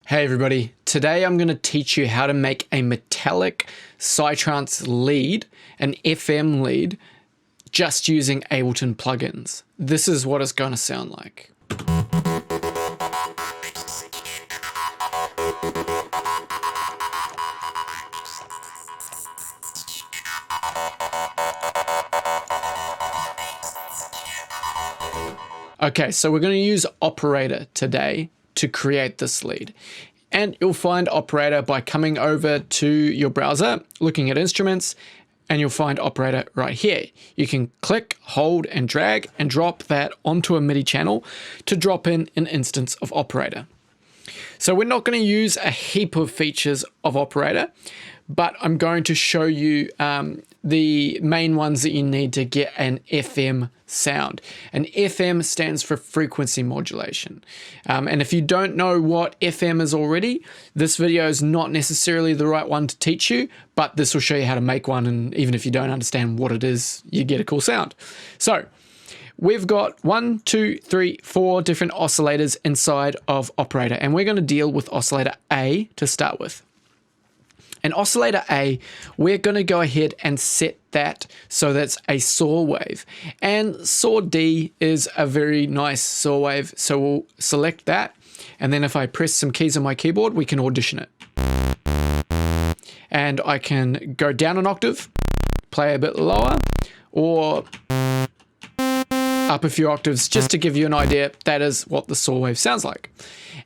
Hey everybody, today I'm going to teach you how to make a metallic Psytrance lead, an FM lead, just using Ableton plugins. This is what it's going to sound like. Okay, so we're going to use Operator today to create this lead. And you'll find Operator by coming over to your browser, looking at instruments, and you'll find Operator right here. You can click, hold, and drag and drop that onto a MIDI channel to drop in an instance of Operator. So we're not going to use a heap of features of Operator, but I'm going to show you the main ones that you need to get an FM sound. And FM stands for frequency modulation. And if you don't know what FM is already, this video is not necessarily the right one to teach you, but this will show you how to make one. And even if you don't understand what it is, you get a cool sound. So we've got 4 different oscillators inside of Operator, and we're going to deal with oscillator A to start with. And oscillator A, we're going to go ahead and set that so that's a saw wave. And saw D is a very nice saw wave, so we'll select that. And then if I press some keys on my keyboard, we can audition it. And I can go down an octave, play a bit lower, or up a few octaves, just to give you an idea. That is what the saw wave sounds like.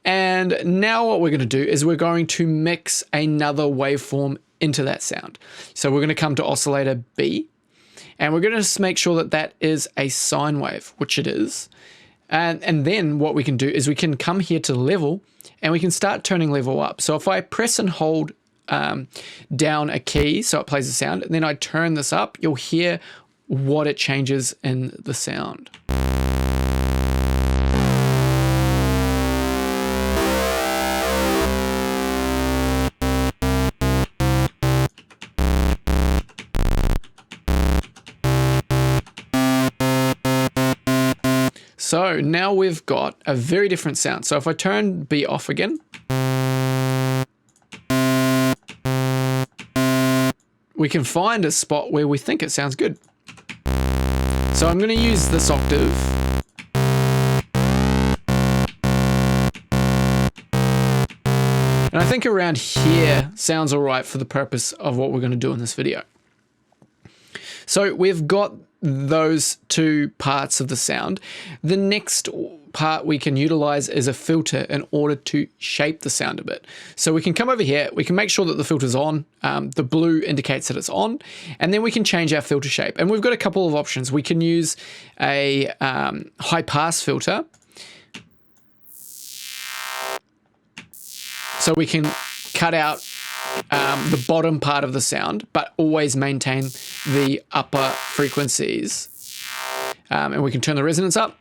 And now what we're going to do is we're going to mix another waveform into that sound. So we're going to come to oscillator B, and we're going to just make sure that that is a sine wave, which it is. And then what we can do is we can come here to level, and we can start turning level up. So if I press and hold down a key so it plays the sound, and then I turn this up, you'll hear what it changes in the sound. So now we've got a very different sound. So if I turn B off again, we can find a spot where we think it sounds good. So I'm going to use this octave. And I think around here sounds all right for the purpose of what we're going to do in this video. So we've got those two parts of the sound. The next part we can utilize is a filter in order to shape the sound a bit. So we can come over here, we can make sure that the filter's on, the blue indicates that it's on, and then we can change our filter shape. And we've got a couple of options. We can use a high pass filter. So we can cut out the bottom part of the sound, but always maintain the upper frequencies. And we can turn the resonance up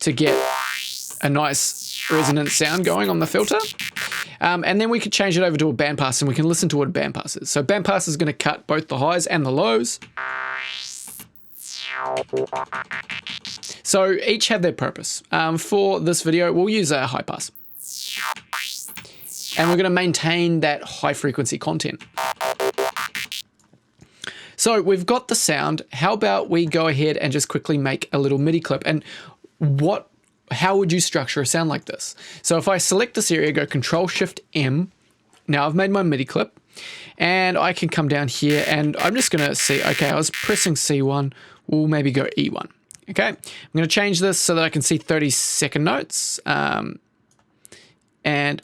to get a nice resonant sound going on the filter. And then we could change it over to a bandpass, and we can listen to what a bandpass is. So bandpass is going to cut both the highs and the lows. So each have their purpose. For this video, we'll use a high pass. And we're going to maintain that high frequency content. So we've got the sound. How about we go ahead and just quickly make a little MIDI clip? And how would you structure a sound like this? So if I select this area, go Control-Shift-M. Now I've made my MIDI clip, and I can come down here, and I'm just going to see, okay, I was pressing C1. We'll maybe go E1. Okay, I'm going to change this so that I can see 30-second notes. And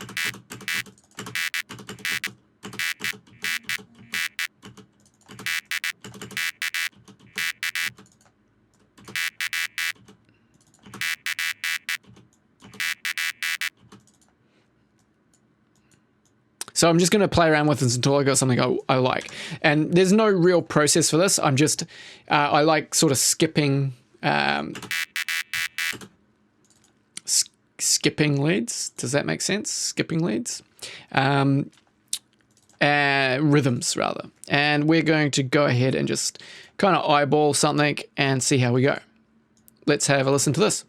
so I'm just going to play around with this until I got something I like. And there's no real process for this. I'm just, I like sort of skipping leads. Does that make sense? Skipping leads. Rhythms rather. And we're going to go ahead and just kind of eyeball something and see how we go. Let's have a listen to this.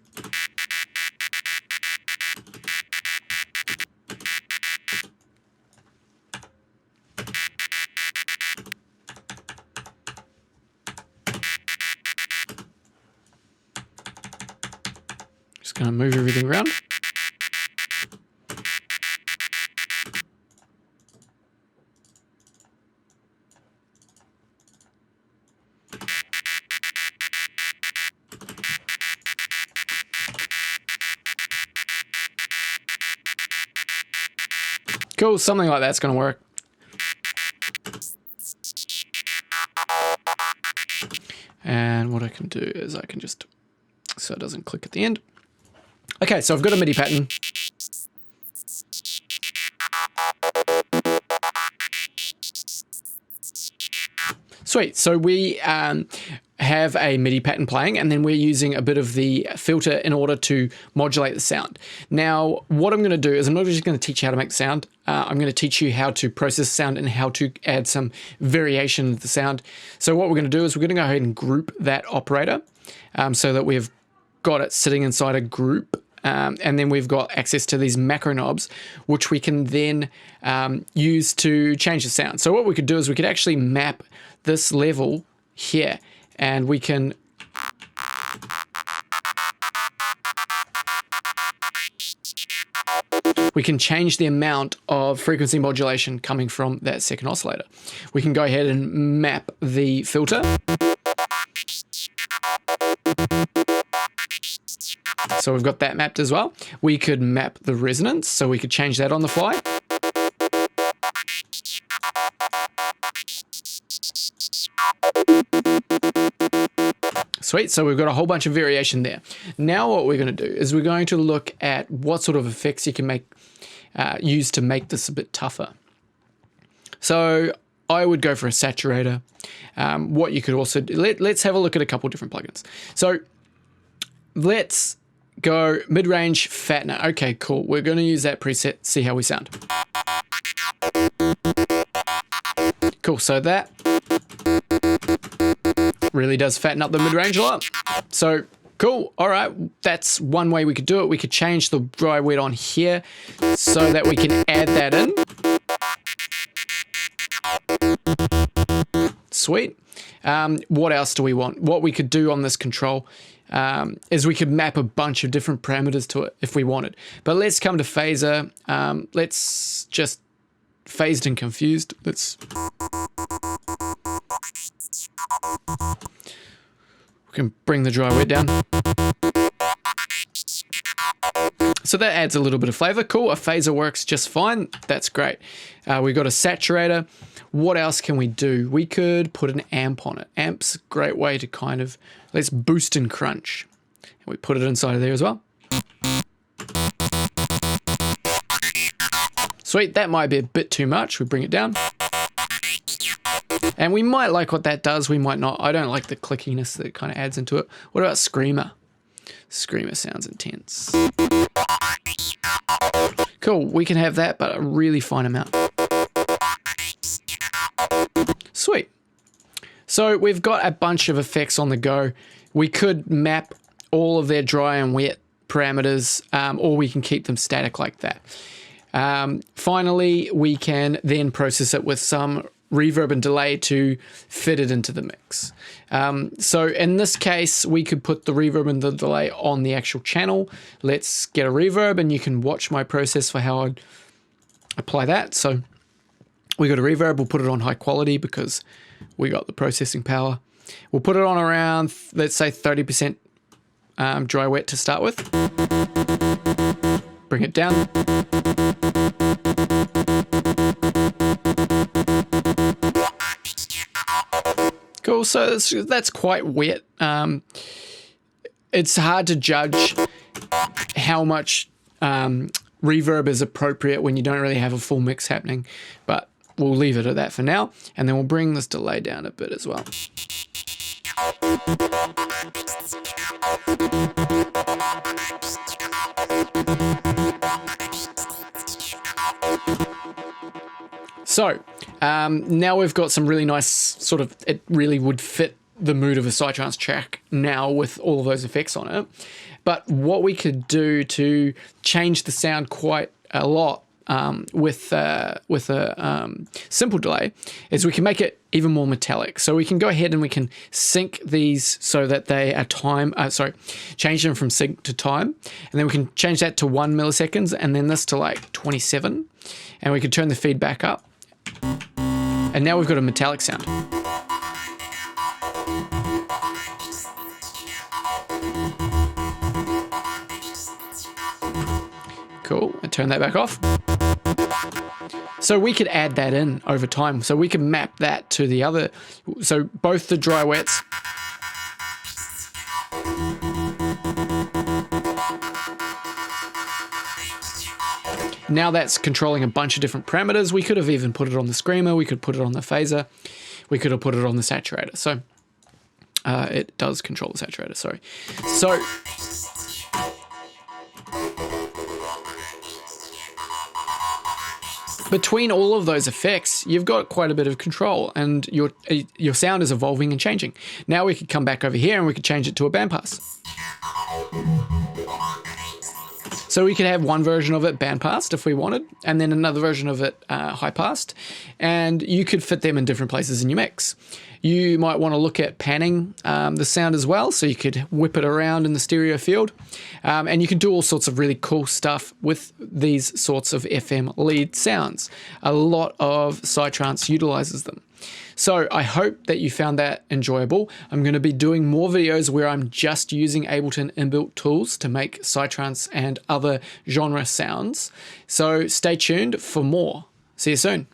going to move everything around. Cool, something like that's going to work. And what I can do is I can just, so it doesn't click at the end. Okay, so I've got a MIDI pattern. Sweet, so we have a MIDI pattern playing, and then we're using a bit of the filter in order to modulate the sound. Now, what I'm going to do is I'm not just going to teach you how to make the sound. I'm going to teach you how to process sound and how to add some variation to the sound. So what we're going to do is we're going to go ahead and group that operator so that we've got it sitting inside a group. And then we've got access to these macro knobs, which we can then use to change the sound. So what we could do is we could actually map this level here, and we can change the amount of frequency modulation coming from that second oscillator. We can go ahead and map the filter. So we've got that mapped as well. We could map the resonance, so we could change that on the fly. Sweet, so we've got a whole bunch of variation there. Now what we're going to do is we're going to look at what sort of effects you can use to make this a bit tougher. So I would go for a saturator. What you could also do, let's have a look at a couple different plugins. So let's go mid-range fattener. Okay, cool. We're going to use that preset, see how we sound. Cool, so that really does fatten up the mid-range a lot. So cool, all right, that's one way we could do it. We could change the dry wet on here so that we can add that in. Sweet. What else do we want? What we could do on this control is we could map a bunch of different parameters to it if we wanted. But let's come to phaser. Let's just phased and confused. We can bring the dry wet down. So that adds a little bit of flavor. Cool, a phaser works just fine. That's great. We've got a saturator. What else can we do? We could put an amp on it. Amp's a great way to kind of, let's boost and crunch. And we put it inside of there as well. Sweet, that might be a bit too much. We bring it down. And we might like what that does, we might not. I don't like the clickiness that it kind of adds into it. What about Screamer? Screamer sounds intense. Cool, we can have that, but a really fine amount. Sweet. So we've got a bunch of effects on the go. We could map all of their dry and wet parameters, or we can keep them static like that. Finally, we can then process it with some reverb and delay to fit it into the mix. So in this case, we could put the reverb and the delay on the actual channel. Let's get a reverb, and you can watch my process for how I'd apply that. So we got a reverb, we'll put it on high quality because we got the processing power. We'll put it on around, let's say 30% dry wet to start with. Bring it down. Cool, so that's quite wet. It's hard to judge how much reverb is appropriate when you don't really have a full mix happening, but we'll leave it at that for now, and then we'll bring this delay down a bit as well. So now we've got some really nice sort of, it really would fit the mood of a Psytrance track now with all of those effects on it. But what we could do to change the sound quite a lot with a simple delay is we can make it even more metallic. So we can go ahead and we can sync these so that they are change them from sync to time. And then we can change that to 1 milliseconds and then this to like 27. And we can turn the feedback up. And now we've got a metallic sound. Cool, and turn that back off. So we could add that in over time. So we can map that to the other, so both the dry wets now that's controlling a bunch of different parameters. We could have even put it on the screamer, we could put it on the phaser, we could have put it on the saturator. So it does control the saturator, sorry. So between all of those effects, you've got quite a bit of control and your sound is evolving and changing. Now we could come back over here and we could change it to a bandpass. So we could have one version of it bandpassed if we wanted, and then another version of it high passed, and you could fit them in different places in your mix. You might want to look at panning the sound as well, so you could whip it around in the stereo field, and you can do all sorts of really cool stuff with these sorts of FM lead sounds. A lot of Psytrance utilizes them. So I hope that you found that enjoyable. I'm going to be doing more videos where I'm just using Ableton inbuilt tools to make Psytrance and other genre sounds. So stay tuned for more. See you soon.